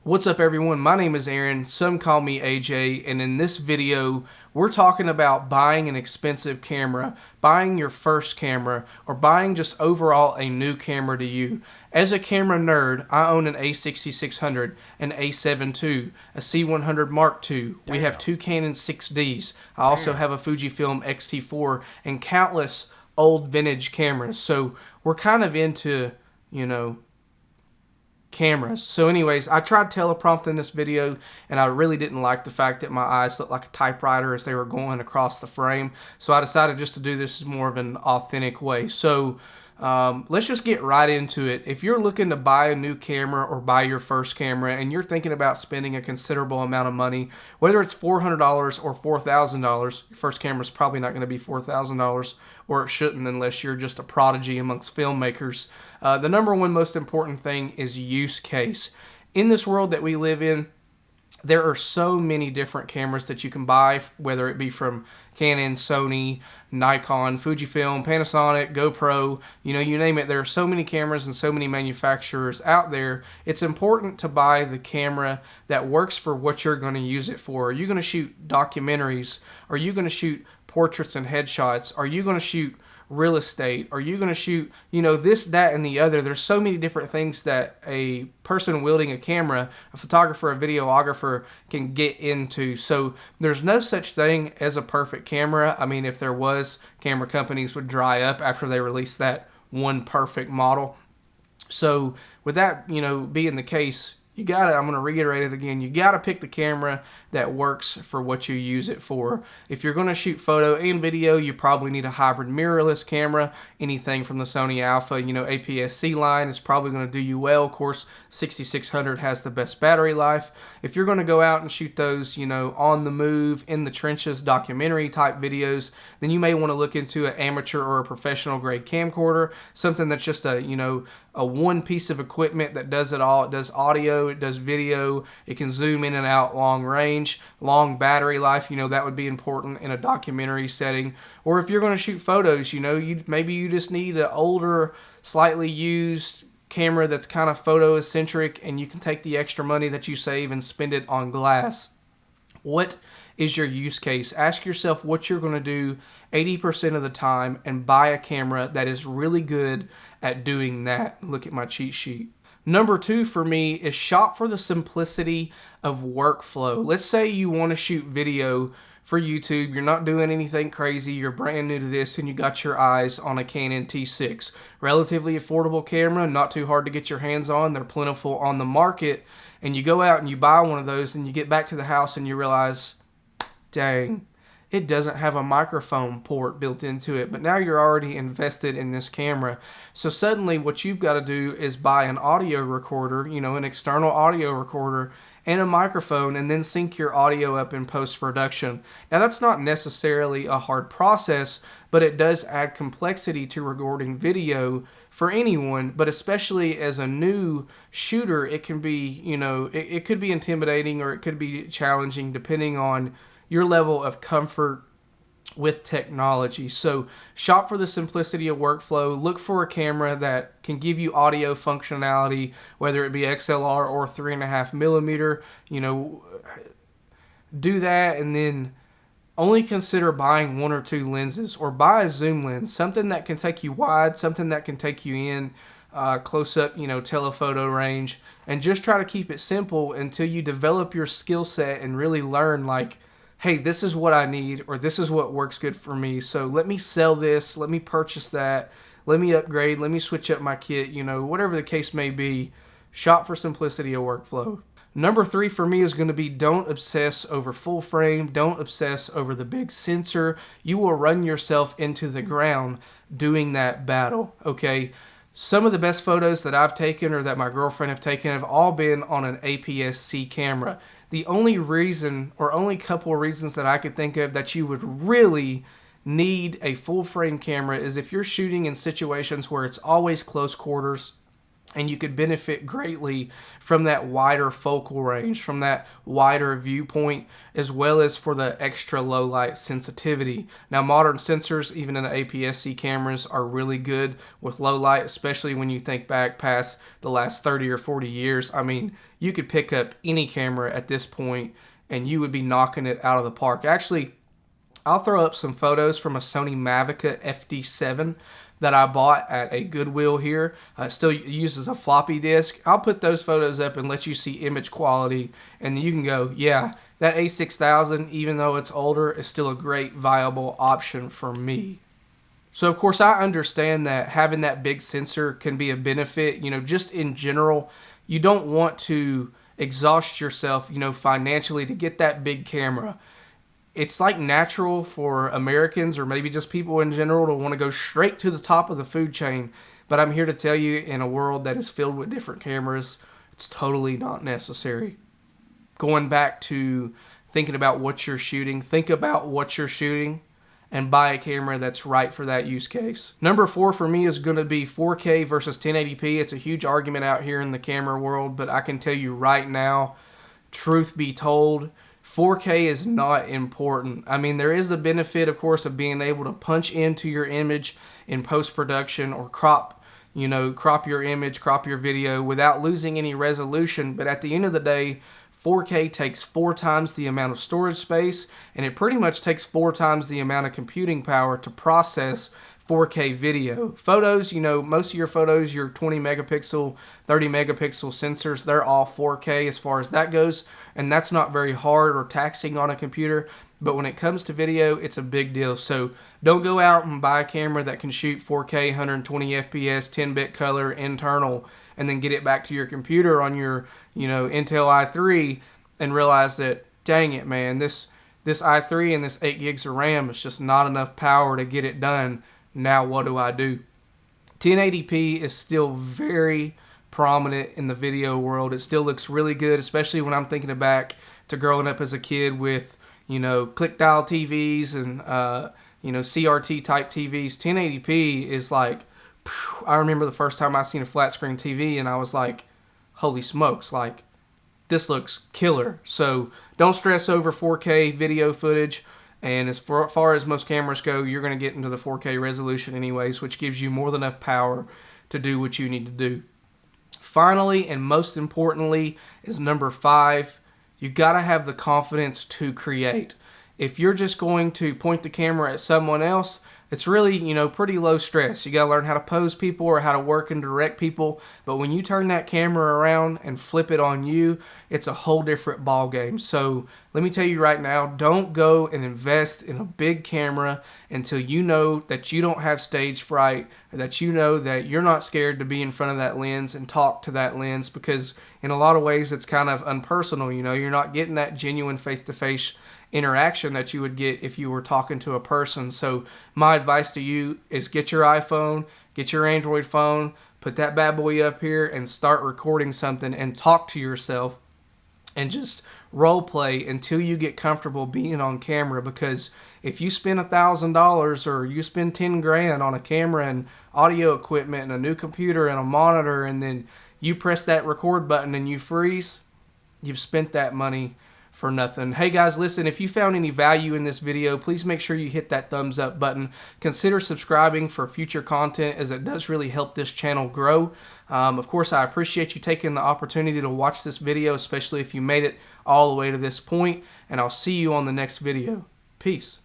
What's up everyone, my name is Aaron, some call me AJ, and in this video we're talking about buying an expensive camera, buying your first camera, or buying just overall a new camera to you. As a camera nerd, I own an A6600, an A7 II, a C100 Mark II. We have two Canon 6Ds. I also have a Fujifilm X-T4 and countless old vintage cameras. So we're kind of into, cameras. So anyways, I tried teleprompting this video and I really didn't like the fact that my eyes looked like a typewriter as they were going across the frame. So I decided just to do this as more of an authentic way. So let's just get right into it. If you're looking to buy a new camera or buy your first camera and you're thinking about spending a considerable amount of money, whether it's $400 or $4,000, your first camera is probably not going to be $4,000, or it shouldn't unless you're just a prodigy amongst filmmakers. The number one most important thing is use case. In this world that we live in, there are so many different cameras that you can buy, whether it be from Canon, Sony, Nikon, Fujifilm, Panasonic, GoPro, you name it. There are so many cameras and so many manufacturers out there. It's important to buy the camera that works for what you're going to use it for. Are you going to shoot documentaries? Are you going to shoot portraits and headshots? Are you going to shoot real estate? Are you going to shoot, this, that, and the other? There's so many different things that a person wielding a camera, a photographer, a videographer can get into. So there's no such thing as a perfect camera. I mean, if there was, camera companies would dry up after they release that one perfect model. So with that, being the case, I'm going to reiterate it again, you got to pick the camera that works for what you use it for. If you're going to shoot photo and video, you probably need a hybrid mirrorless camera. Anything from the Sony Alpha, APS-C line is probably going to do you well. Of course, 6600 has the best battery life. If you're going to go out and shoot those, on the move, in the trenches, documentary type videos, then you may want to look into an amateur or a professional grade camcorder, something that's just a one piece of equipment that does it all. It does audio, it does video, it can zoom in and out long range, long battery life, that would be important in a documentary setting. Or if you're going to shoot photos, maybe you just need an older, slightly used camera that's kind of photo-centric, and you can take the extra money that you save and spend it on glass. What is your use case? Ask yourself what you're going to do 80% of the time and buy a camera that is really good at doing that. Look at my cheat sheet. Number two for me is shop for the simplicity of workflow. Let's say you want to shoot video for YouTube. You're not doing anything crazy. You're brand new to this and you got your eyes on a Canon T6. Relatively affordable camera, not too hard to get your hands on. They're plentiful on the market. And you go out and you buy one of those and you get back to the house and you realize, dang, it doesn't have a microphone port built into it, but now you're already invested in this camera. So suddenly what you've got to do is buy an audio recorder, an external audio recorder, and a microphone, and then sync your audio up in post-production. Now that's not necessarily a hard process, but it does add complexity to recording video for anyone, but especially as a new shooter, it can be, it could be intimidating or it could be challenging depending on your level of comfort with technology. So shop for the simplicity of workflow. Look for a camera that can give you audio functionality, whether it be XLR or 3.5 millimeter. Do that, and then only consider buying one or two lenses, or buy a zoom lens, something that can take you wide, something that can take you in close up, telephoto range, and just try to keep it simple until you develop your skill set and really learn, hey, this is what I need, or this is what works good for me. So let me sell this, let me purchase that, let me upgrade, let me switch up my kit, whatever the case may be. Shop for simplicity of workflow. Number three for me is going to be don't obsess over full frame. Don't obsess over the big sensor. You will run yourself into the ground doing that battle, okay? Some of the best photos that I've taken or that my girlfriend have taken have all been on an APS-C camera. The only reason, or only couple of reasons that I could think of that you would really need a full frame camera is if you're shooting in situations where it's always close quarters and you could benefit greatly from that wider focal range, from that wider viewpoint, as well as for the extra low light sensitivity. Now, modern sensors, even in the APS-C cameras, are really good with low light, especially when you think back past the last 30 or 40 years. I mean, you could pick up any camera at this point and you would be knocking it out of the park. Actually, I'll throw up some photos from a Sony Mavica FD7 that I bought at a Goodwill here. Still uses a floppy disk. I'll put those photos up and let you see image quality, and you can go, yeah, that A6000, even though it's older, is still a great viable option for me. So of course I understand that having that big sensor can be a benefit, just in general. You don't want to exhaust yourself, financially to get that big camera. It's like natural for Americans, or maybe just people in general, to want to go straight to the top of the food chain. But I'm here to tell you, in a world that is filled with different cameras, it's totally not necessary. Going back to thinking about what you're shooting, think about what you're shooting and buy a camera that's right for that use case. Number 4 for me is going to be 4K versus 1080p. It's a huge argument out here in the camera world, but I can tell you right now, truth be told, 4K is not important. I mean, there is the benefit, of course, of being able to punch into your image in post-production, or crop your image, crop your video without losing any resolution. But at the end of the day, 4K takes 4 times the amount of storage space, and it pretty much takes 4 times the amount of computing power to process 4K video. Photos, most of your photos, your 20 megapixel, 30 megapixel sensors, they're all 4K as far as that goes, and that's not very hard or taxing on a computer. But when it comes to video, it's a big deal. So don't go out and buy a camera that can shoot 4K, 120 FPS, 10-bit color, internal, and then get it back to your computer on your, Intel i3 and realize that, dang it, man, this i3 and this 8 gigs of RAM is just not enough power to get it done. Now what do I do? 1080p is still very prominent in the video world. It still looks really good, especially when I'm thinking back to growing up as a kid with, click dial TVs and, CRT type TVs. 1080p is like, I remember the first time I seen a flat screen TV and I was like, holy smokes, like, this looks killer. So don't stress over 4K video footage. And as far as most cameras go, you're going to get into the 4K resolution anyways, which gives you more than enough power to do what you need to do. Finally, and most importantly, is number 5. You got to have the confidence to create. If you're just going to point the camera at someone else, it's really, pretty low stress. You got to learn how to pose people or how to work and direct people. But when you turn that camera around and flip it on you, it's a whole different ball game. So let me tell you right now, don't go and invest in a big camera until you know that you don't have stage fright, or that you know that you're not scared to be in front of that lens and talk to that lens, because in a lot of ways it's kind of unpersonal. You're not getting that genuine face-to-face interaction that you would get if you were talking to a person. So my advice to you is get your iPhone, get your Android phone, put that bad boy up here and start recording something and talk to yourself and just role play until you get comfortable being on camera. Because if you spend $1,000 or you spend 10 grand on a camera and audio equipment and a new computer and a monitor, and then you press that record button and you freeze, you've spent that money for nothing. Hey guys, listen, if you found any value in this video, please make sure you hit that thumbs up button. Consider subscribing for future content, as it does really help this channel grow. Of course, I appreciate you taking the opportunity to watch this video, especially if you made it all the way to this point, and I'll see you on the next video. Peace.